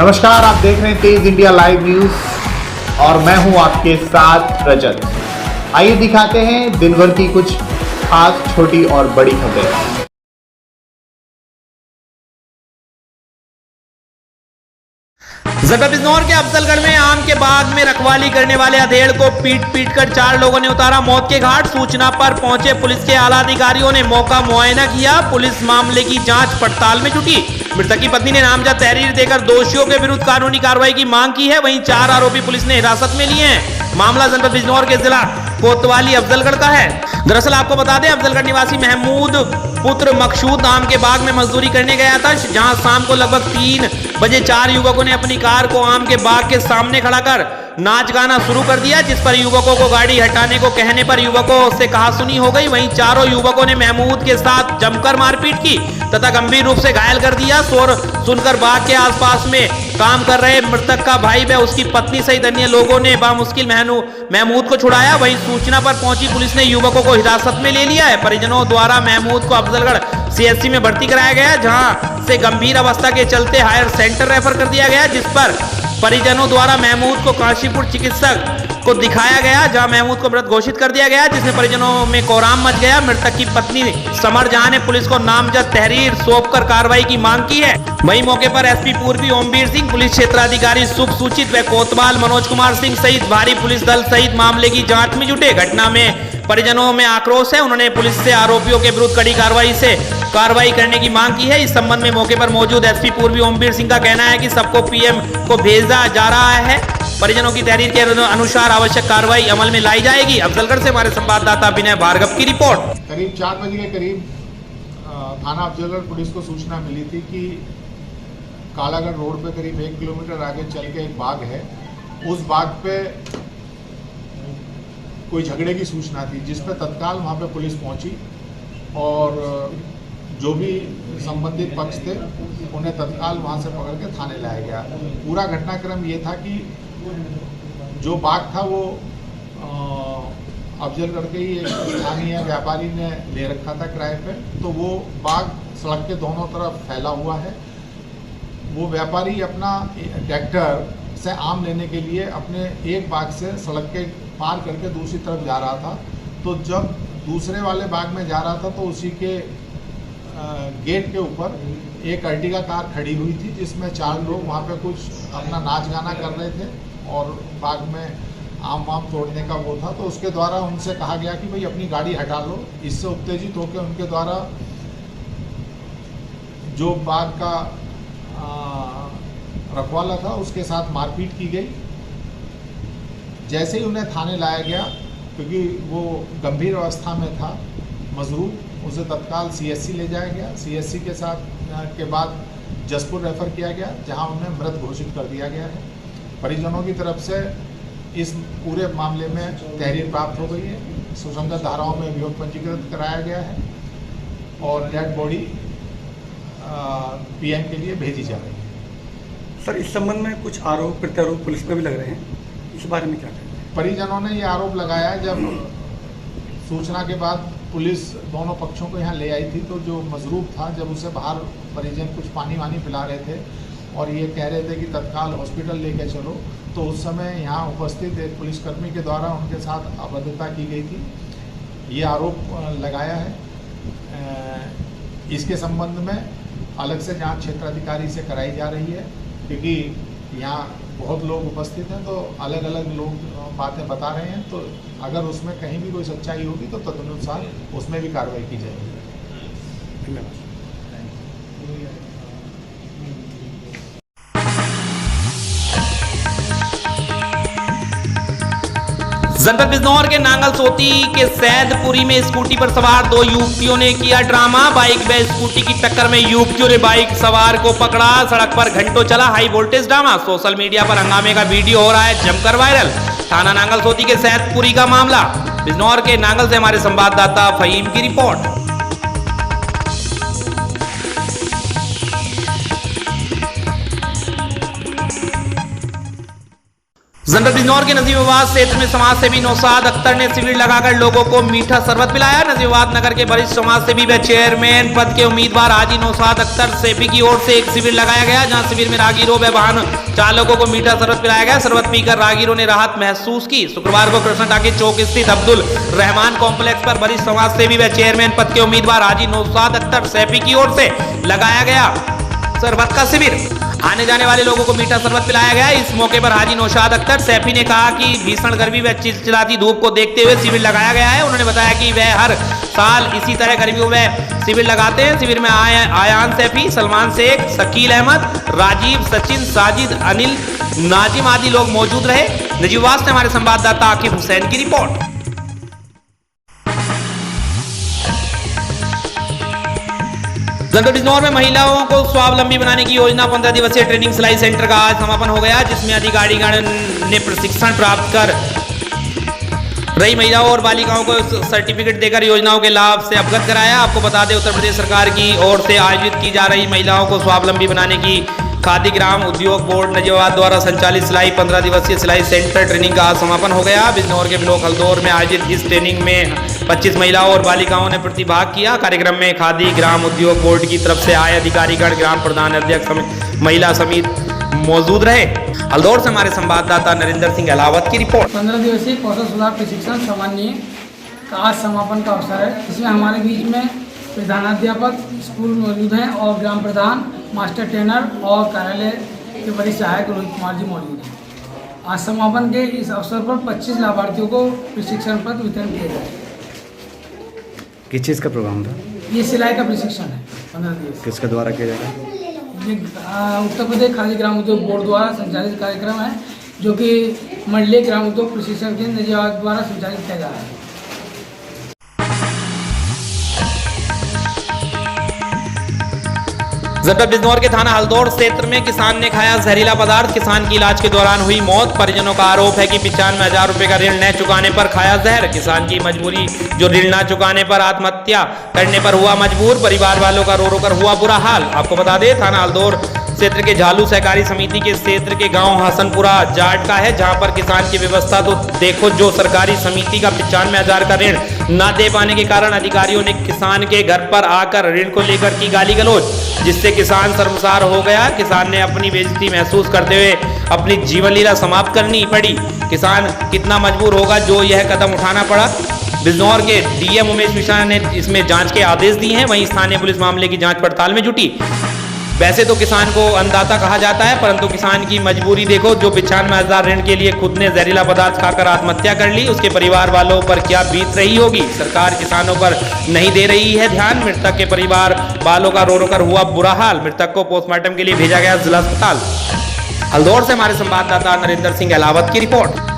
नमस्कार, आप देख रहे हैं तेज इंडिया लाइव न्यूज और मैं हूं आपके साथ रजत। आइए दिखाते हैं दिन भर की कुछ खास छोटी और बड़ी खबरें। जनपद बिजनौर के अफजलगढ़ में आम के बाग में रखवाली करने वाले अधेड़ को पीट कर 4 लोगों ने उतारा मौत के घाट। सूचना पर पहुंचे पुलिस के आला अधिकारियों ने मौका मुआयना किया। पुलिस मामले की जांच पड़ताल में जुटी। मृतक की पत्नी ने नामजद तहरीर देकर दोषियों के विरुद्ध कानूनी कार्रवाई की मांग की है। वहीं 4 आरोपी पुलिस ने हिरासत में लिए हैं। मामला जनपद बिजनौर के जिला कोतवाली अफजलगढ़ का है। दरअसल आपको बता दें, अफजलगढ़ निवासी महमूद पुत्र मकसूद आम के बाग में मजदूरी करने गया था, जहां शाम को लगभग 3 बजे 4 युवकों ने अपनी कार को आम के बाग के सामने खड़ा कर नाच गाना शुरू कर दिया, जिस पर युवकों को गाड़ी हटाने को कहने पर युवकों से कहासुनी हो गई। वहीं चारों युवकों ने महमूद के साथ जमकर मारपीट की तथा गंभीर रूप से घायल कर दिया। शोर सुनकर बाग के आसपास में काम कर रहे मृतक का भाई व उसकी पत्नी सहित अन्य लोगों ने बामुश्किल महमूद को छुड़ाया। वहीं सूचना पर पहुंची पुलिस ने युवकों को हिरासत में ले लिया है। परिजनों द्वारा महमूद को अफजलगढ़ सीएचसी में भर्ती कराया गया, जहां से गंभीर अवस्था के चलते हायर सेंटर रेफर कर दिया गया, जिस पर परिजनों द्वारा महमूद को काशीपुर चिकित्सक को दिखाया गया, जहां महमूद को मृत घोषित कर दिया गया, जिसमें परिजनों में कोहराम मच गया। मृतक की पत्नी समर जहां ने पुलिस को नामजद तहरीर सौंपकर कार्रवाई की मांग की है। वहीं मौके पर एसपी पूर्वी ओमवीर सिंह, पुलिस क्षेत्राधिकारी शुभ सूचित व कोतवाल मनोज कुमार सिंह सहित भारी पुलिस दल सहित मामले की जांच में जुटे। घटना में परिजनों में आक्रोश है। उन्होंने पुलिस से आरोपियों के विरुद्ध कड़ी कार्रवाई करने की मांग की है। इस संबंध में मौके पर मौजूद एसपी पूर्वी ओमवीर सिंह का कहना है कि सबको पीएम को भेजा जा रहा है। परिजनों की तहरीर के अनुसार आवश्यक कार्रवाई अमल में लाई जाएगी। अफजलगढ़ से हमारे संवाददाता विनय भार्गव की रिपोर्ट। करीब 4 बजे के करीब थाना अफजलगढ़ पुलिस को सूचना मिली थी कि कालागढ़ रोड पे करीब 1 किलोमीटर आगे चल के एक बाग है, उस बाग पे कोई झगड़े की सूचना थी, जिस पर तत्काल वहाँ पे पुलिस पहुँची और जो भी संबंधित पक्ष थे उन्हें तत्काल वहाँ से पकड़ के थाने लाया गया। पूरा घटनाक्रम ये था कि जो बाग था वो अफजलगढ़ के ही एक स्थानीय व्यापारी ने ले रखा था किराए पे, तो वो बाग सड़क के दोनों तरफ फैला हुआ है। वो व्यापारी अपना ट्रैक्टर से आम लेने के लिए अपने एक बाग से सड़क के पार करके दूसरी तरफ जा रहा था, तो जब दूसरे वाले बाग में जा रहा था तो उसी के गेट के ऊपर एक अर्टिगा कार खड़ी हुई थी, जिसमें 4 लोग वहाँ पे कुछ अपना नाच गाना कर रहे थे और बाग में आम वाम तोड़ने का वो था। तो उसके द्वारा उनसे कहा गया कि भाई अपनी गाड़ी हटा लो। इससे उत्तेजित होकर उनके द्वारा जो बाग का रखवाला था उसके साथ मारपीट की गई। जैसे ही उन्हें थाने लाया गया, क्योंकि वो गंभीर अवस्था में था मजरूर, उसे तत्काल सीएचसी ले जाया गया। सीएचसी के साथ के बाद जसपुर रेफर किया गया, जहां उन्हें मृत घोषित कर दिया गया है। परिजनों की तरफ से इस पूरे मामले में तहरीर प्राप्त हो गई है, सुसंगत धाराओं में अभियोग पंजीकृत कराया गया है और डेड बॉडी पीएम के लिए भेजी जा रही है। सर, इस संबंध में कुछ आरोप प्रत्यारोप पुलिस पर भी लग रहे हैं, इस बारे में क्या कहेंगे? परिजनों ने ये आरोप लगाया, जब सूचना के बाद पुलिस दोनों पक्षों को यहाँ ले आई थी, तो जो मजरूब था, जब उसे बाहर परिजन कुछ पानी वानी पिला रहे थे और ये कह रहे थे कि तत्काल हॉस्पिटल लेके चलो, तो उस समय यहाँ उपस्थित एक पुलिसकर्मी के द्वारा उनके साथ अभद्रता की गई थी, ये आरोप लगाया है। इसके संबंध में अलग से जांच क्षेत्राधिकारी से कराई जा रही है, क्योंकि यहाँ बहुत लोग उपस्थित हैं, तो अलग अलग लोग बातें बता रहे हैं, तो अगर उसमें कहीं भी कोई सच्चाई होगी तो तदनुसार उसमें भी कार्रवाई की जाएगी। धन्यवाद। जनपद बिजनौर के नांगल सोती के सैदपुरी में स्कूटी पर सवार 2 युवतियों ने किया ड्रामा। बाइक व स्कूटी की टक्कर में युवतियों ने बाइक सवार को पकड़ा। सड़क पर घंटों चला high voltage drama. Social media पर हंगामे का वीडियो हो रहा है जमकर वायरल। थाना नांगल सोती के सैदपुरी का मामला। बिजनौर के नांगल से हमारे संवाददाता फहीम की रिपोर्ट। जनपद बिजनौर के नजीबाबाद क्षेत्र में समाज सेवी नौशाद अख्तर ने शिविर लगाकर लोगों को मीठा शरबत पिलाया। नजीबाबाद नगर के वरिष्ठ समाज सेवी व चेयरमैन पद के उम्मीदवार हाजी नौशाद अख्तर सेफी की ओर से एक शिविर लगाया गया, जहां शिविर में राहगीरों व वाहन चालकों को मीठा शरबत पिलाया गया। शरबत पीकर राहगीरों ने राहत महसूस की। शुक्रवार को कृष्ण टाकी चौक स्थित अब्दुल रहमान कॉम्प्लेक्स पर वरिष्ठ समाज सेवी व चेयरमैन पद के उम्मीदवार हाजी नौशाद अख्तर सेफी की ओर से लगाया गया शरबत का शिविर। आने जाने वाले लोगों को मीठा शरबत पिलाया गया। इस मौके पर हाजी नौशाद अख्तर सैफी ने कहा कि भीषण गर्मी व चिलचिलाती धूप को देखते हुए शिविर लगाया गया है। उन्होंने बताया कि वह हर साल इसी तरह गर्मियों में शिविर लगाते हैं। शिविर में आयान सैफी, सलमान शेख, शकील अहमद, राजीव, सचिन, साजिद, अनिल, नाजिम आदि लोग मौजूद रहे। नजीबाबाद से हमारे संवाददाता आकिब हुसैन की रिपोर्ट। जनपद बिजनौर में महिलाओं को स्वावलंबी बनाने की योजना 15 दिवसीय ट्रेनिंग सिलाई सेंटर का आज समापन हो गया, जिसमें अधिकारीगण ने प्रशिक्षण प्राप्त कर रही महिलाओं और बालिकाओं को सर्टिफिकेट देकर योजनाओं के लाभ से अवगत कराया। आपको बता दें, उत्तर प्रदेश सरकार की ओर से आयोजित की जा रही महिलाओं को स्वावलंबी बनाने की खादी ग्राम उद्योग बोर्ड नजीबाबाद द्वारा संचालित सिलाई 15 दिवसीय सिलाई सेंटर ट्रेनिंग का आज समापन हो गया। बिजनौर के ब्लॉक हल्दौर में आयोजित इस ट्रेनिंग में 25 महिलाओं और बालिकाओं ने प्रतिभाग किया। कार्यक्रम में खादी ग्राम उद्योग बोर्ड की तरफ से आए अधिकारीगण, ग्राम प्रधान, अध्यक्ष, महिला समिति मौजूद रहे। हल्दौर से हमारे संवाददाता नरेंद्र सिंह अहलावत की रिपोर्ट। 15 दिवसीय कौशल सुधार प्रशिक्षण सामान्य का आज समापन का अवसर है। इसमें हमारे बीच में प्रधानाध्यापक स्कूल मौजूद हैं और ग्राम प्रधान, मास्टर ट्रेनर और कार्यालय के वरिष्ठ सहायक रोहित कुमार जी मौजूद हैं। आज समापन के इस अवसर पर 25 लाभार्थियों को प्रशिक्षण पत्र वितरण किए गए। किस चीज़ का प्रोग्राम था? ये सिलाई का प्रशिक्षण है 15 दिवस। किसके द्वारा किया जाएगा? ये उत्तर प्रदेश खादी ग्राम उद्योग बोर्ड द्वारा संचालित कार्यक्रम है, जो कि मंडलीय ग्राम उद्योग प्रशिक्षण केंद्र नजीबाबाद द्वारा संचालित किया जा रहा है। जनपद बिजनौर के थाना हल्दौर क्षेत्र में किसान ने खाया जहरीला पदार्थ। किसान की इलाज के दौरान हुई मौत। परिजनों का आरोप है कि 95,000 रुपए का ऋण न चुकाने पर खाया जहर। किसान की मजबूरी, जो ऋण न चुकाने पर आत्महत्या करने पर हुआ मजबूर। परिवार वालों का रो रो कर हुआ बुरा हाल। आपको बता दें, थाना हल्दौर क्षेत्र के झालू सहकारी समिति के क्षेत्र के गांव हसनपुरा जाट का है, जहां पर किसान की व्यवस्था तो देखो, जो सरकारी समिति का 95,000 का ऋण न दे पाने के कारण अधिकारियों ने किसान के घर पर आकर ऋण को लेकर की गाली गलौज, जिससे किसान शर्मसार हो गया। किसान ने अपनी बेइज्जती महसूस करते हुए अपनी जीवन लीला समाप्त करनी पड़ी। किसान कितना मजबूर होगा जो यह कदम उठाना पड़ा। बिजनौर के डीएम उमेश मिश्रा ने इसमें जांच के आदेश दिए हैं। वहीं स्थानीय पुलिस मामले की जांच पड़ताल में जुटी। वैसे तो किसान को अन्नदाता कहा जाता है, परंतु किसान की मजबूरी देखो, जो 95,000 ऋण के लिए खुद ने जहरीला पदार्थ खाकर आत्महत्या कर ली। उसके परिवार वालों पर क्या बीत रही होगी। सरकार किसानों पर नहीं दे रही है ध्यान। मृतक के परिवार वालों का रो रो कर हुआ बुरा हाल। मृतक को पोस्टमार्टम के लिए भेजा गया जिला अस्पताल। हल्दौर से हमारे संवाददाता नरेंद्र सिंह अहलावत की रिपोर्ट।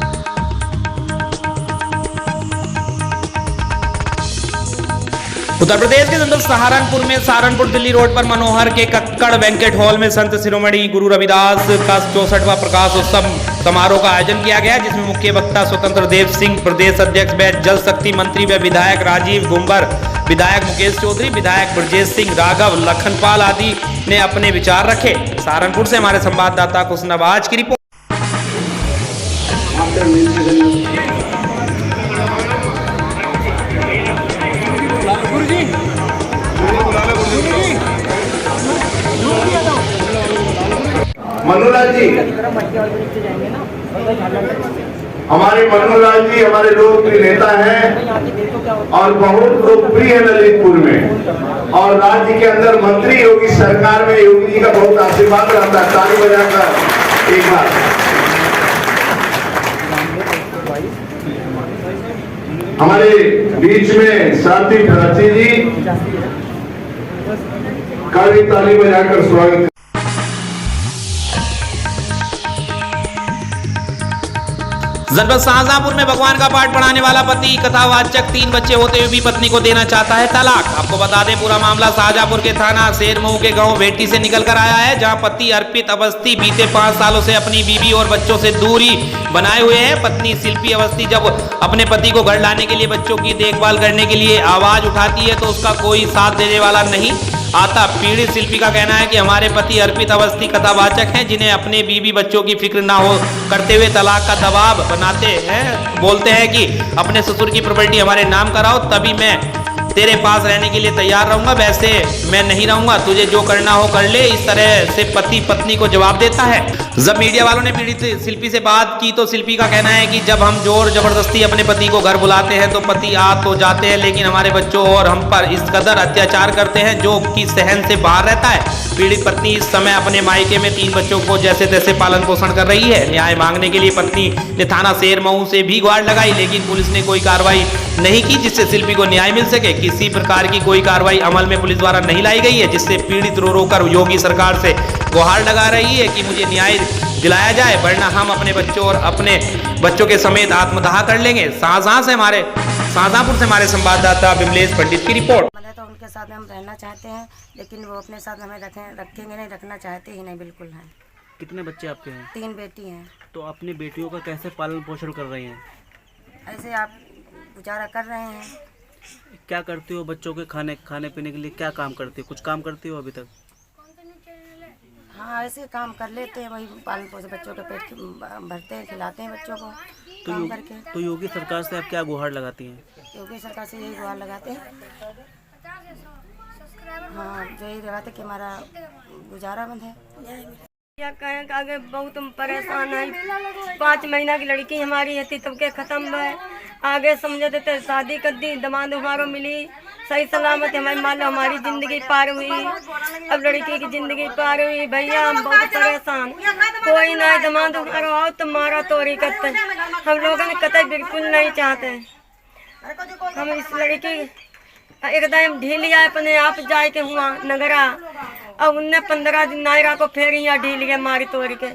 उत्तर प्रदेश के जनपद सहारनपुर में सहारनपुर दिल्ली रोड पर मनोहर के कक्कड़ बैंकेट हॉल में संत शिरोमणि गुरु रविदास का 64वां प्रकाश उत्सव समारोह का आयोजन किया गया, जिसमें मुख्य वक्ता स्वतंत्र देव सिंह, प्रदेश अध्यक्ष व जल शक्ति मंत्री व विधायक राजीव गुंबर, विधायक मुकेश चौधरी, विधायक ब्रजेश सिंह राघव, लखनपाल आदि ने अपने विचार रखे। सहारनपुर से हमारे संवाददाता कुशनवाज की रिपोर्ट। मनोलाल जी, हमारे मनोलाल जी हमारे लोकप्रिय नेता हैं और बहुत लोकप्रिय है ललितपुर में, और राज्य के अंदर मंत्री योगी सरकार में योगी जी का बहुत आशीर्वाद रहता है। ताली बजाकर एक बार हमारे बीच में साथी प्राची जी का भी ताली बजाकर स्वागत। जनपद शाहजहांपुर में भगवान का पाठ पढ़ाने वाला पति कथावाचक 3 बच्चे होते हुए भी पत्नी को देना चाहता है तलाक। आपको बता दें, पूरा मामला शाहजहांपुर के थाना शेरमऊ के गांव भेटी से निकल कर आया है, जहां पति अर्पित अवस्थी बीते 5 सालों से अपनी बीवी और बच्चों से दूरी बनाए हुए है। पत्नी शिल्पी अवस्थी जब अपने पति को घर लाने के लिए बच्चों की देखभाल करने के लिए आवाज उठाती है तो उसका कोई साथ देने वाला नहीं आता। पीड़ित शिल्पी का कहना है कि हमारे पति अर्पित अवस्थी कथावाचक हैं, जिन्हें अपने बीवी बच्चों की फिक्र ना हो करते हुए तलाक का दबाव बनाते हैं। बोलते हैं कि अपने ससुर की प्रॉपर्टी हमारे नाम कराओ, तभी मैं तेरे पास रहने के लिए तैयार रहूंगा, वैसे मैं नहीं रहूंगा, तुझे जो करना हो कर ले। इस तरह से पति पत्नी को जवाब देता है। जब मीडिया वालों ने पीड़ित शिल्पी से बात की तो शिल्पी का कहना है कि जब हम जोर जबरदस्ती अपने पति को घर बुलाते हैं तो पति आ तो जाते हैं, लेकिन हमारे बच्चों और हम पर इस कदर अत्याचार करते हैं जो कि सहन से बाहर रहता है। पीड़ित पत्नी इस समय अपने मायके में 3 बच्चों को जैसे तैसे पालन पोषण कर रही है। न्याय मांगने के लिए पत्नी ने थाना शेरमऊ से भी गुहार लगाई, लेकिन पुलिस ने कोई कार्रवाई नहीं की जिससे शिल्पी को न्याय मिल सके। किसी प्रकार की कोई कार्रवाई अमल में पुलिस द्वारा नहीं लाई गई है, जिससे पीड़ित रो रो कर योगी सरकार से गुहार लगा रही है कि मुझे न्याय दिलाया जाए, वरना हम अपने बच्चों और अपने बच्चों के समेत आत्मदाह कर लेंगे। शाहजहांपुर से हमारे संवाददाता विमलेश पंडित की रिपोर्ट। तो उनके साथ में हम रहना चाहते हैं, लेकिन वो अपने साथ हमें रखेंगे नहीं, रखना चाहते ही नहीं, बिल्कुल है। कितने बच्चे आपके हैं? 3 बेटी हैं। तो अपनी बेटियों का कैसे पालन पोषण कर रहे हैं? ऐसे आप गुजारा कर रहे हैं। क्या करती हो बच्चों के खाने पीने के लिए? क्या काम करती हो? कुछ काम करती हो अभी तक? हाँ, ऐसे काम कर लेते हैं, वही पालन पोषण, बच्चों के पेट भरते हैं, खिलाते हैं बच्चों को काम करके। तो योगी सरकार से आप क्या गुहार लगाती हैं? योगी सरकार से यही गुहार लगाते हैं, हाँ, जो यही लगाते कि हमारा गुजारा बंद है। क्या कहें कि आगे बहुत हम परेशान है। 5 महीना की लड़की हमारी है, तब के खत्म है। आगे समझे थे शादी कर दी, दमाद हमारो मिली, सही सलामत हमारे मालो हमारी जिंदगी पार हुई। अब लड़की की जिंदगी पार हुई, भैया हम बहुत परेशान। कोई ना दमाद हमारो आओ तो मारा तोड़ी करते, हम लोगों ने कतई बिल्कुल नहीं चाहते। हम इस लड़की एकदम ढील आए, अपने आप जाए के हुआ नगरा, अब उनने 15 दिन नायरा को फेर यहाँ ढील गए मारी तोड़ के।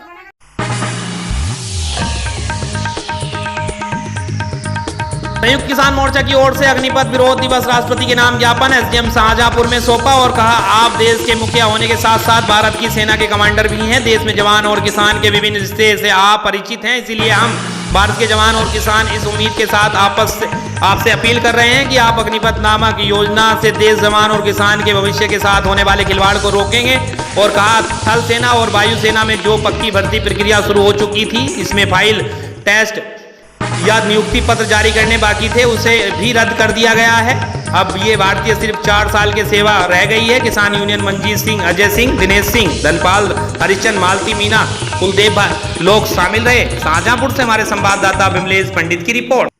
संयुक्त किसान मोर्चा की ओर से अग्निपथ विरोध दिवस राष्ट्रपति के नाम ज्ञापन एसडीएम शाहजहांपुर में सौंपा और कहा, आप देश के मुखिया होने के साथ साथ भारत की सेना के कमांडर भी हैं। देश में जवान और किसान के विभिन्न रिश्ते से आप परिचित हैं, इसीलिए हम भारत के जवान और किसान इस उम्मीद के साथ आपसे अपील कर रहे हैं कि आप अग्निपथ नामक योजना से देश, जवान और किसान के भविष्य के साथ होने वाले खिलवाड़ को रोकेंगे। और कहा, थल सेना और वायु सेना में जो पक्की भर्ती प्रक्रिया शुरू हो चुकी थी, इसमें फाइल टेस्ट या नियुक्ति पत्र जारी करने बाकी थे, उसे भी रद्द कर दिया गया है। अब ये भारतीय सिर्फ 4 साल की सेवा रह गई है। किसान यूनियन मंजीत सिंह, अजय सिंह, दिनेश सिंह, धनपाल, हरिचंद, मालती, मीना, कुलदेव लोग शामिल रहे। शाहजहांपुर से हमारे संवाददाता विमलेश पंडित की रिपोर्ट।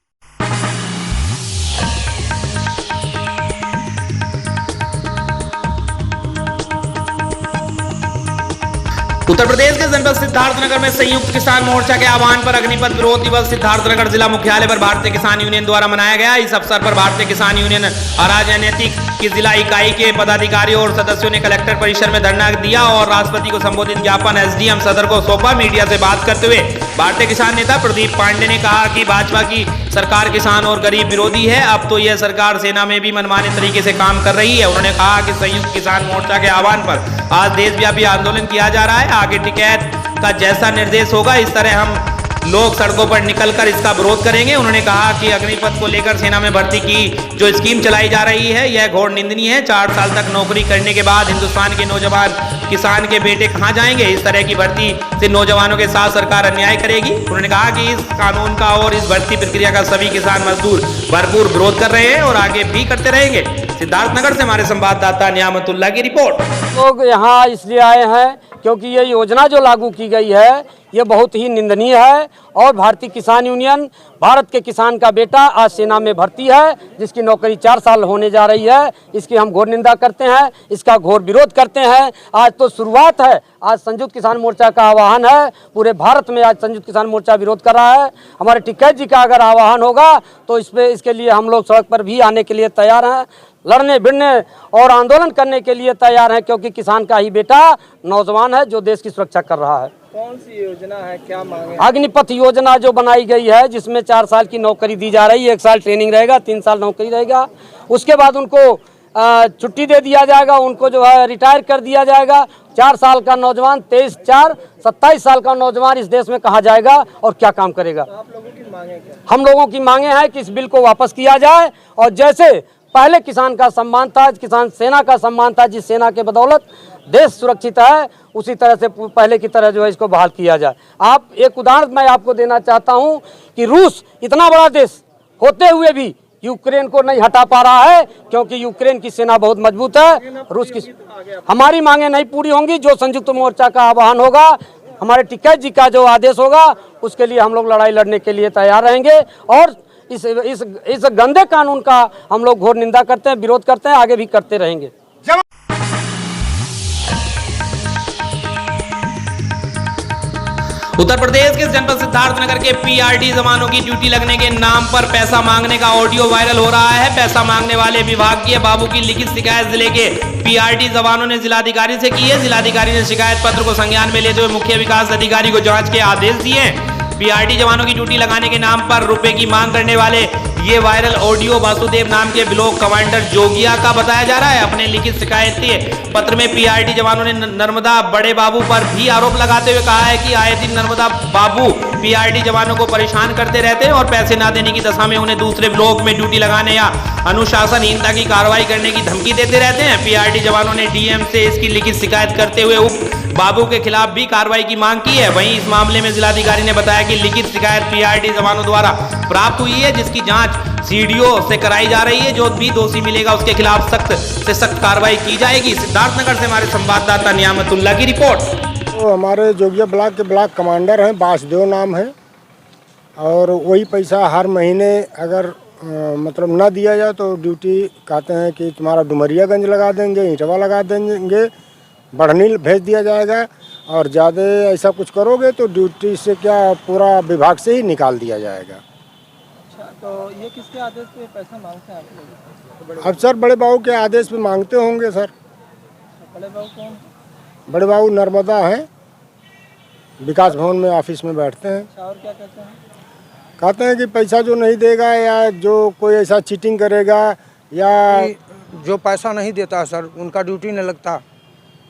उत्तर प्रदेश के जनपद सिद्धार्थनगर में संयुक्त किसान मोर्चा के आह्वान पर अग्निपथ विरोध दिवस सिद्धार्थनगर जिला मुख्यालय पर भारतीय किसान यूनियन द्वारा मनाया गया। इस अवसर पर भारतीय किसान यूनियन अराजनैतिक की जिला इकाई के पदाधिकारियों और सदस्यों ने कलेक्टर परिसर में धरना दिया और राष्ट्रपति को संबोधित ज्ञापन एसडीएम सदर को सौंपा। मीडिया से बात करते हुए भारतीय किसान नेता प्रदीप पांडे ने कहा कि भाजपा की सरकार किसान और गरीब विरोधी है। अब तो यह सरकार सेना में भी मनमाने तरीके से काम कर रही है। उन्होंने कहा कि संयुक्त किसान मोर्चा के आह्वान पर आज देशव्यापी आंदोलन किया जा रहा है। आगे टिकैत का जैसा निर्देश होगा, इस तरह हम लोग सड़कों पर निकलकर इसका विरोध करेंगे। उन्होंने कहा कि अग्निपथ को लेकर सेना में भर्ती की जो स्कीम चलाई जा रही है, यह घोर निंदनीय है। 4 साल तक नौकरी करने के बाद हिंदुस्तान के नौजवान किसान के बेटे कहां जाएंगे? इस तरह की भर्ती से नौजवानों के साथ सरकार अन्याय करेगी। उन्होंने कहा कि इस कानून का और इस भर्ती प्रक्रिया का सभी किसान मजदूर भरपूर विरोध कर रहे हैं और आगे भी करते रहेंगे। सिद्धार्थनगर से हमारे संवाददाता नियामतुल्लाह की रिपोर्ट। लोग यहाँ इसलिए आए हैं क्योंकि ये योजना जो लागू की गई है ये बहुत ही निंदनीय है और भारतीय किसान यूनियन भारत के किसान का बेटा आज सेना में भर्ती है, जिसकी नौकरी 4 साल होने जा रही है। इसकी हम घोर निंदा करते हैं, इसका घोर विरोध करते हैं। आज तो शुरुआत है, आज संयुक्त किसान मोर्चा का आह्वान है। पूरे भारत में आज संयुक्त किसान मोर्चा विरोध कर रहा है। हमारे टिकैत जी का अगर आह्वान होगा तो इसके लिए हम लोग सड़क पर भी आने के लिए तैयार हैं, लड़ने भिड़ने और आंदोलन करने के लिए तैयार हैं, क्योंकि किसान का ही बेटा नौजवान है जो देश की सुरक्षा कर रहा है। कौन सी योजना है, क्या मांगे? अग्निपथ योजना जो बनाई गई है, जिसमें 4 साल की नौकरी दी जा रही है, 1 साल ट्रेनिंग रहेगा, 3 साल नौकरी रहेगा, उसके बाद उनको छुट्टी दे दिया जाएगा, उनको जो है रिटायर कर दिया जाएगा। 4 साल का नौजवान 27 साल का नौजवान इस देश में कहाँ जाएगा और क्या काम करेगा? आप लोगों की मांगे क्या? हम लोगों की मांगे हैं कि इस बिल को वापस किया जाए और जैसे पहले किसान का सम्मान था, किसान सेना का सम्मान था, जिस सेना के बदौलत देश सुरक्षित है, उसी तरह से पहले की तरह जो है इसको बहाल किया जाए। आप एक उदाहरण मैं आपको देना चाहता हूं कि रूस इतना बड़ा देश होते हुए भी यूक्रेन को नहीं हटा पा रहा है, क्योंकि यूक्रेन की सेना बहुत मजबूत है। रूस की हमारी मांगे नहीं पूरी होंगी, जो संयुक्त मोर्चा का आह्वान होगा, हमारे टिकैत जी का जो आदेश होगा, उसके लिए हम लोग लड़ाई लड़ने के लिए तैयार रहेंगे। और इस गंदे कानून का हम लोग घोर निंदा करते हैं, विरोध करते हैं, आगे भी करते रहेंगे। उत्तर प्रदेश के जनपद सिद्धार्थनगर के पीआरडी जवानों की ड्यूटी लगने के नाम पर पैसा मांगने का ऑडियो वायरल हो रहा है। पैसा मांगने वाले विभागीय बाबू की लिखित शिकायत जिले के पीआरडी जवानों ने जिलाधिकारी से की है। जिलाधिकारी ने शिकायत पत्र को संज्ञान में लेते हुए मुख्य विकास अधिकारी को जांच के आदेश दिए हैं। पीआरडी जवानों की ड्यूटी लगाने के नाम पर रुपए की मांग करने वाले ये वायरल ऑडियो वासुदेव नाम के ब्लॉक कमांडर जोगिया का बताया जा रहा है। अपने लिखित शिकायत पत्र में पीआरडी जवानों ने नर्मदा बड़े बाबू पर भी आरोप लगाते हुए कहा है कि आए दिन नर्मदा बाबू पीआरडी जवानों को परेशान करते रहते हैं और पैसे ना देने की दशा में उन्हें दूसरे ब्लॉक में ड्यूटी लगाने या अनुशासनहीनता की कार्रवाई करने की धमकी देते रहते हैं। पीआरडी जवानों ने डीएम से इसकी लिखित शिकायत करते हुए उप बाबू के खिलाफ भी कार्रवाई की मांग की है। वहीं इस मामले में जिलाधिकारी ने बताया कि लिखित शिकायत पीआरडी जवानों द्वारा प्राप्त हुई है, जिसकी जांच सीडीओ से कराई जा रही है। जो भी दोषी मिलेगा उसके खिलाफ सख्त से सख्त कार्रवाई की जाएगी। सिद्धार्थनगर से हमारे संवाददाता नियामतुल्लाह की रिपोर्ट। तो हमारे जोगिया ब्लॉक के ब्लॉक कमांडर हैं, वासुदेव नाम है, और वही पैसा हर महीने अगर मतलब ना दिया जाए तो ड्यूटी कहते हैं कि तुम्हारा डुमरियागंज लगा देंगे, ईंटवा लगा देंगे, बढ़नी भेज दिया जाएगा, और ज़्यादा ऐसा कुछ करोगे तो ड्यूटी से क्या पूरा विभाग से ही निकाल दिया जाएगा। अच्छा, तो ये किसके आदेश पे पैसा मांगते हैं आप लोग? अफसर बड़े बाबू के आदेश पे मांगते होंगे सर। बड़े बाबू कौन? बड़े बाबू नर्मदा हैं, विकास भवन में ऑफिस में बैठते हैं। अच्छा, और क्या कहते हैं? कहते हैं कि पैसा जो नहीं देगा या जो कोई ऐसा चीटिंग करेगा या जो पैसा नहीं देता सर उनका ड्यूटी नहीं लगता,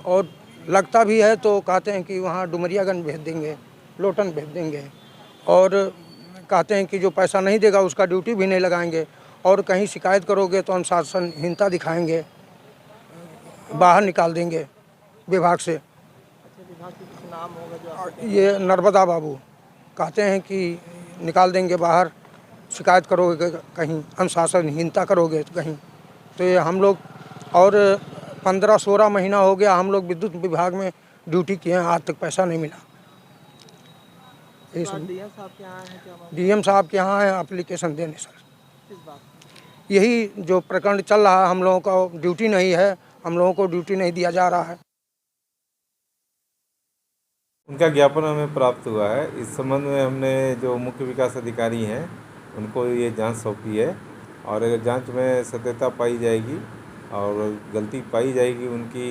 और लगता भी है तो कहते हैं कि वहाँ डुमरियागंज भेज देंगे, लोटन भेज देंगे, और कहते हैं कि जो पैसा नहीं देगा उसका ड्यूटी भी नहीं लगाएंगे, और कहीं शिकायत करोगे तो अनुशासनहीनता दिखाएंगे, बाहर निकाल देंगे विभाग से। विभाग के कुछ नाम होगा जो आप? ये नर्मदा बाबू कहते हैं कि निकाल देंगे बाहर, शिकायत करोगे कहीं, अनुशासनहीनता करोगे तो कहीं, तो ये हम लोग, और 15-16 महीना हो गया हम लोग विद्युत विभाग में ड्यूटी किए हैं, आज तक पैसा नहीं मिला। डीएम साहब के यहाँ है क्या? डीएम साहब के यहाँ है एप्लीकेशन देने सर। किस बात? यही जो प्रकरण चल रहा है, हम लोगों को ड्यूटी नहीं है, हम लोगों को ड्यूटी नहीं दिया जा रहा है। उनका ज्ञापन हमें प्राप्त हुआ है। इस संबंध में हमने जो मुख्य विकास अधिकारी हैं उनको ये जांच सौंपी है, और अगर जांच में सत्यता पाई जाएगी और गलती पाई जाएगी उनकी,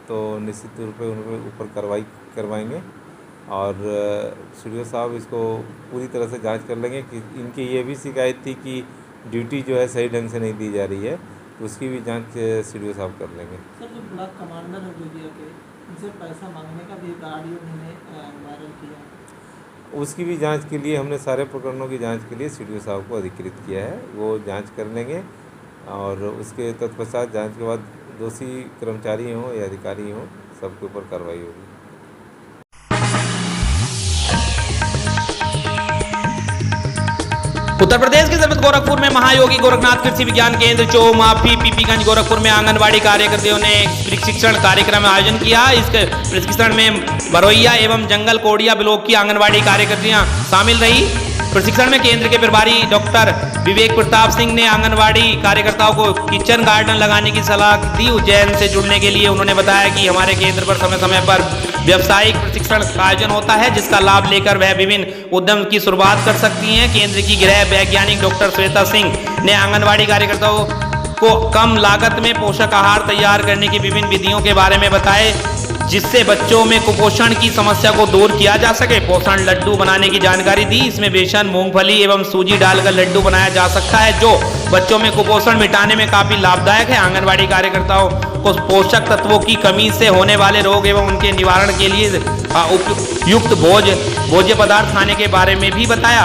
तो निश्चित रूप से उनके ऊपर कार्रवाई करवाएंगे, और सीडीओ साहब इसको पूरी तरह से जांच कर लेंगे कि इनकी ये भी शिकायत थी कि ड्यूटी जो है सही ढंग से नहीं दी जा रही है, तो उसकी भी जांच सीडीओ साहब कर लेंगे। सर, जो ब्लॉक कमांडर है जोगिया के, उनसे पैसा मांगने का भी एक ऑडियो उन्होंने वायरल किया, उसकी भी जांच के लिए हमने सारे प्रकरणों की जांच के लिए सीडीओ साहब को अधिकृत किया है, वो जांच कर लेंगे, और उसके तत्पश्चात जांच के बाद दोषी कर्मचारी हों या अधिकारी हों, सबके ऊपर कार्रवाई होगी। उत्तर प्रदेश के जनपद गोरखपुर में महायोगी गोरखनाथ कृषि विज्ञान केंद्र चो माफी पीपीगंज गोरखपुर में आंगनबाड़ी कार्यकर्ताओं ने प्रशिक्षण कार्यक्रम आयोजन किया। इस प्रशिक्षण में बरोइया एवं जंगल कोडिया ब्लॉक की आंगनबाड़ी कार्यकर्तियां शामिल रही। प्रशिक्षण में केंद्र के प्रभारी डॉक्टर विवेक प्रताप सिंह ने आंगनबाड़ी कार्यकर्ताओं को किचन गार्डन लगाने की सलाह दी। उज्जैन से जुड़ने के लिए उन्होंने बताया कि हमारे केंद्र पर समय समय पर व्यावसायिक प्रशिक्षण का आयोजन होता है, जिसका लाभ लेकर वह विभिन्न उद्यम की शुरुआत कर सकती हैं। केंद्र की गृह वैज्ञानिक डॉक्टर श्वेता सिंह ने आंगनबाड़ी कार्यकर्ताओं को कम लागत में पोषक आहार तैयार करने की विभिन्न विधियों के बारे में बताए, जिससे बच्चों में कुपोषण की समस्या को दूर किया जा सके। पोषण लड्डू बनाने की जानकारी दी। इसमें बेसन, मूंगफली एवं सूजी डालकर लड्डू बनाया जा सकता है, जो बच्चों में कुपोषण मिटाने में काफी लाभदायक है। आंगनबाड़ी कार्यकर्ताओं को पोषक तत्वों की कमी से होने वाले रोग एवं उनके निवारण के लिए उपयुक्त भोज्य पदार्थ खाने के बारे में भी बताया।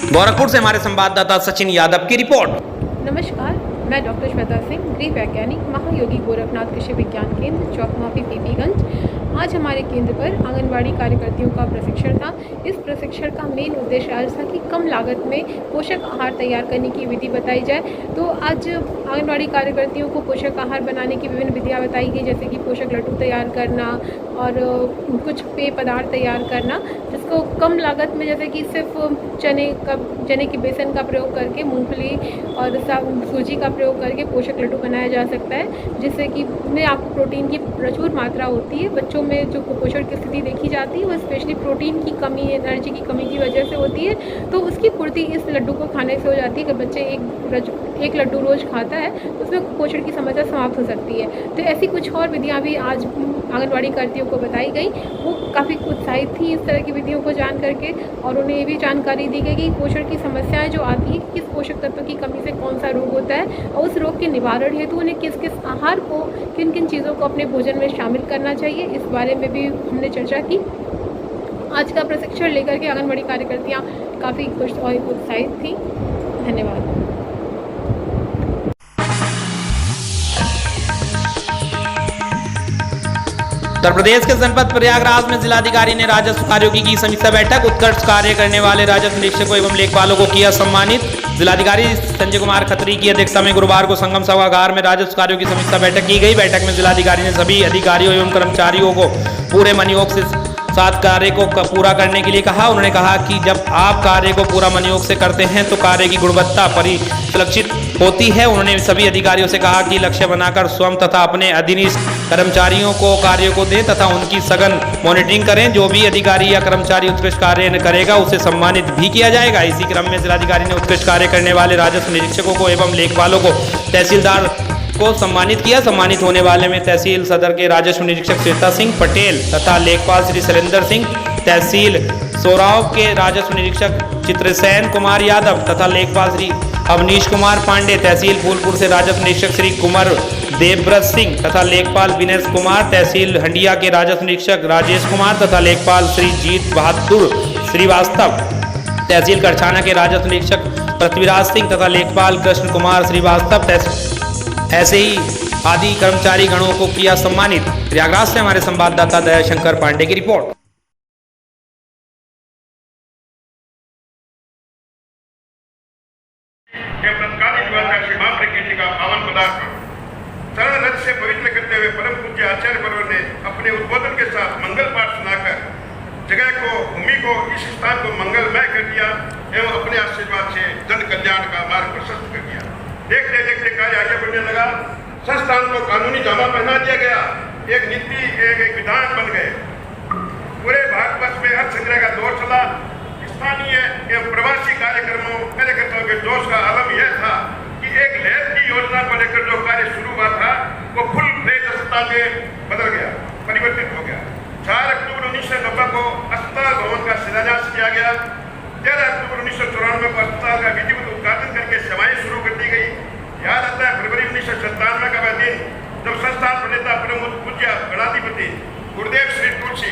गोरखपुर से हमारे संवाददाता सचिन यादव की रिपोर्ट। नमस्कार, मैं डॉक्टर श्वेता सिंह, गृह वैज्ञानिक, महायोगी गोरखनाथ कृषि विज्ञान केंद्र, चौक माफी पीपीगंज। आज हमारे केंद्र पर आंगनबाड़ी कार्यकर्तियों का प्रशिक्षण था। इस प्रशिक्षण का मेन उद्देश्य आज था कि कम लागत में पोषक आहार तैयार करने की विधि बताई जाए। तो आज आंगनबाड़ी कार्यकर्तियों को पोषक आहार बनाने की विभिन्न विधियाँ बताई गई, जैसे कि पोषक लड्डू तैयार करना और कुछ पेय पदार्थ तैयार करना, जिसको कम लागत में, जैसे कि सिर्फ चने के बेसन का प्रयोग करके, मूंगफली और सूजी का प्रयोग करके पोषक लड्डू बनाया जा सकता है, जिससे कि में आपको प्रोटीन की प्रचुर मात्रा होती है। बच्चों में जो कुपोषण की स्थिति देखी जाती है वो स्पेशली प्रोटीन की कमी, एनर्जी की कमी की वजह से होती है, तो उसकी पूर्ति इस लड्डू को खाने से हो जाती है। अगर बच्चे एक लड्डू रोज़ खाता है तो उसमें कुपोषण की समस्या समाप्त हो सकती है। तो ऐसी कुछ और विधियाँ भी आज आंगनबाड़ी कर्मियों को बताई गई। वो काफ़ी उत्साहित थी इस तरह की विधियों को जान करके, और उन्हें ये भी जानकारी दी गई कि पोषण की समस्याएं जो आती है, किस पोषक तत्व की कमी से कौन सा रोग होता है, और उस रोग के निवारण हेतु उन्हें किस किस आहार को, किन किन चीज़ों को अपने भोजन में शामिल करना चाहिए, इस बारे में भी हमने चर्चा की। आज का प्रशिक्षण लेकर के आंगनबाड़ी कार्यकर्तियाँ काफ़ी खुश और उत्साहित थी। धन्यवाद। उत्तर प्रदेश के जनपद प्रयागराज में जिलाधिकारी ने राजस्व कार्यों की समीक्षा बैठक। उत्कृष्ट कार्य करने वाले राजस्व निरीक्षकों एवं लेखपालों को किया सम्मानित। जिलाधिकारी संजय कुमार खत्री की अध्यक्षता में गुरुवार को संगम सभागार में राजस्व कार्यों की समीक्षा बैठक की गई। बैठक में जिलाधिकारी ने सभी अधिकारियों एवं कर्मचारियों को पूरे मनयोग से साथ कार्य को पूरा करने के लिए कहा। उन्होंने कहा कि जब आप कार्य को पूरा मनयोग से करते हैं तो कार्य की गुणवत्ता परिलक्षित होती है। उन्होंने सभी अधिकारियों से कहा कि लक्ष्य बनाकर स्वयं तथा अपने अधीनस्थ कर्मचारियों को कार्य को दें तथा उनकी सघन मॉनिटरिंग करें। जो भी अधिकारी या कर्मचारी उत्कृष्ट कार्य करेगा उसे सम्मानित भी किया जाएगा। इसी क्रम में जिलाधिकारी ने उत्कृष्ट कार्य करने वाले राजस्व निरीक्षकों को एवं लेखपालों को तहसीलदार को सम्मानित किया। सम्मानित होने वाले में तहसील सदर के राजस्व निरीक्षक श्वेता सिंह पटेल तथा लेखपाल श्री शैलेंद्र सिंह, तहसील सोराव के राजस्व निरीक्षक चित्रसेन कुमार यादव तथा लेखपाल श्री अवनीश कुमार पांडे, तहसील फूलपुर से राजस्व निरीक्षक श्री कुमार देवव्रत सिंह तथा लेखपाल विनेश कुमार, तहसील हंडिया के राजस्व निरीक्षक राजेश कुमार तथा लेखपाल श्री जीत बहादुर श्रीवास्तव, तहसील करछाना के राजस्व निरीक्षक पृथ्वीराज सिंह तथा लेखपाल कृष्ण कुमार श्रीवास्तव, ऐसे ही आदि कर्मचारी गणों को किया सम्मानित। प्रयागराज से हमारे संवाददाता दयाशंकर पांडे की रिपोर्ट। सरल रथ से पवित्र करते हुए परम पूज्य आचार्य पर्व ने अपने उद्बोधन के साथ मंगल पाठ सुनाकर जगह को, भूमि को, इस स्थान को मंगलमय कर दिया एवं अपने आशीर्वाद से जन कल्याण का मार्ग प्रशस्त कर दिया। देखते देखते कार्य आगे बढ़ने लगा। संस्थान को कानूनी जामा पहना दिया गया। एक नीति, एक विधान बन गए। पूरे भारतवर्ष में अर्थ संग्रह का दौर चला। स्थानीय एवं प्रवासी कार्यकर्ताओं के जोश का आलम यह था कि एक लहर की योजना को लेकर जो कार्य शुरू हुआ था वो फुल फ्लेज अस्पताल में बदल गया, परिवर्तित हो गया। 4 अक्टूबर 1990 को अस्पताल भवन का शिलान्यास किया गया। 13 अक्टूबर 1994 को अस्पताल का विधिवत उद्घाटन करके सेवाएं शुरू कर दी गई। याद आता है फरवरी 1997 का वह दिन जब संस्थान प्रणेता परम पूज्य गणाधिपति गुरुदेव श्री तुलसी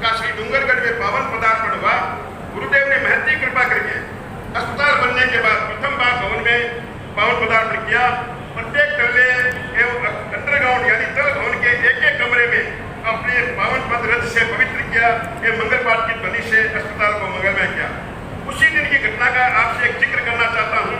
का श्री डूंगरगढ़ में पावन पदार्पण हुआ। गुरुदेव ने महती कृपा करके अस्पताल बनने के बाद प्रथम बार भवन में पावन पदार्पण किया। प्रत्येक तल्ले एवं अंडरग्राउंड यानी तल भवन के एक कमरे में अपने पावन पद रथ से पवित्र किया एवं मंगल पाठ की ध्वनि से अस्पताल को मंगलमय किया। उसी दिन की घटना का आपसे एक जिक्र करना चाहता हूँ,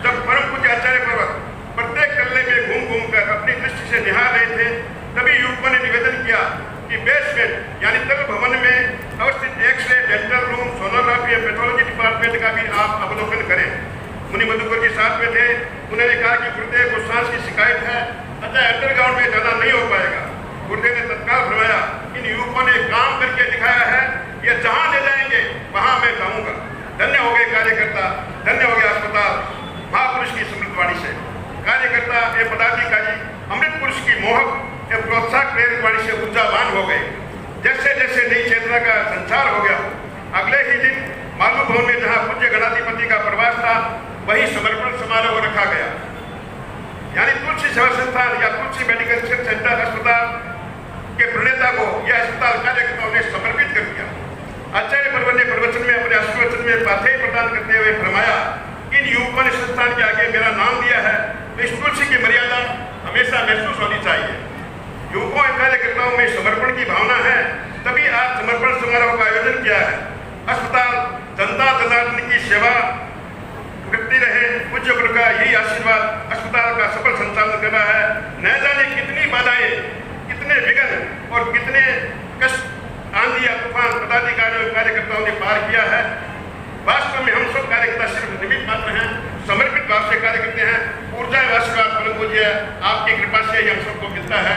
जब परम पूज्य आचार्य पर्वत प्रत्येक तल्ले में घूम कर अपनी दृष्टि से निहार रहे थे, तभी युवकों ने निवेदन किया कि बेसमेंट यानी तल भवन में अवस्थित एक्सरे, डेंटल रूम, सोनोग्राफी एवं पैथोलॉजी डिपार्टमेंट का भी आप अवलोकन करें। मुनि मधुकर जी साथ में थे। उन्होंने कहा कि गुरुदेव को सांस की शिकायत है, अतः अंडरग्राउंड में जाना नहीं हो पाएगा। गुरुदेव ने तत्काल फरमाया, इन युवकों ने काम करके दिखाया है, ये जहां ले जाएंगे वहां मैं जाऊंगा। धन्य हो गए कार्यकर्ता, धन्य हो गया अस्पताल महापुरुष की समृद्धवाणी से। कार्यकर्ता एवं पदाधिकारी अमृत पुरुष की मोहक एवं प्रोत्साहक प्रेरित वाणी से ऊर्जावान हो गए। जैसे जैसे नई चेतना का संचार हो गया, अगले ही दिन मालू भवन में जहां पूज्य गणाधिपति का प्रवास था वही समर्पण समारोह रखा गया। यानी तुलसी सेवा संस्थान या तुलसी मेडिकल सेंटर अस्पताल के प्रणेता को यह अस्पताल कार्यकर्ताओं ने समर्पित कर दिया। आचार्य पर्वत ने प्रवचन में अपने आशीर्वचन में पाथेय प्रदान करते हुए फरमाया, इन युवकों ने संस्थान के आगे मेरा नाम दिया है, तो इस तुलसी की मर्यादा हमेशा महसूस होनी चाहिए। युवकों और कार्यकर्ताओं में समर्पण की भावना है, तभी आज समर्पण समारोह का आयोजन किया है। अस्पताल जनता जनार्दन की सेवा करती रहे, पूज्य गुरु का यही आशीर्वाद अस्पताल का सफल संचालन करना है। न जाने कितनी बाधाएं, कितने विघ्न और कितने कष्ट, आंधी या तूफान पदाधिकारियों कार्यकर्ताओं ने पार किया है। वास्तव में हम सब कार्यकर्ता सिर्फ निमित्त मात्र हैं, समर्पित भाव से कार्य करते हैं। ऊर्जा व आशीर्वाद परम पूज्य आपकी कृपा से ही हम सबको मिलता है।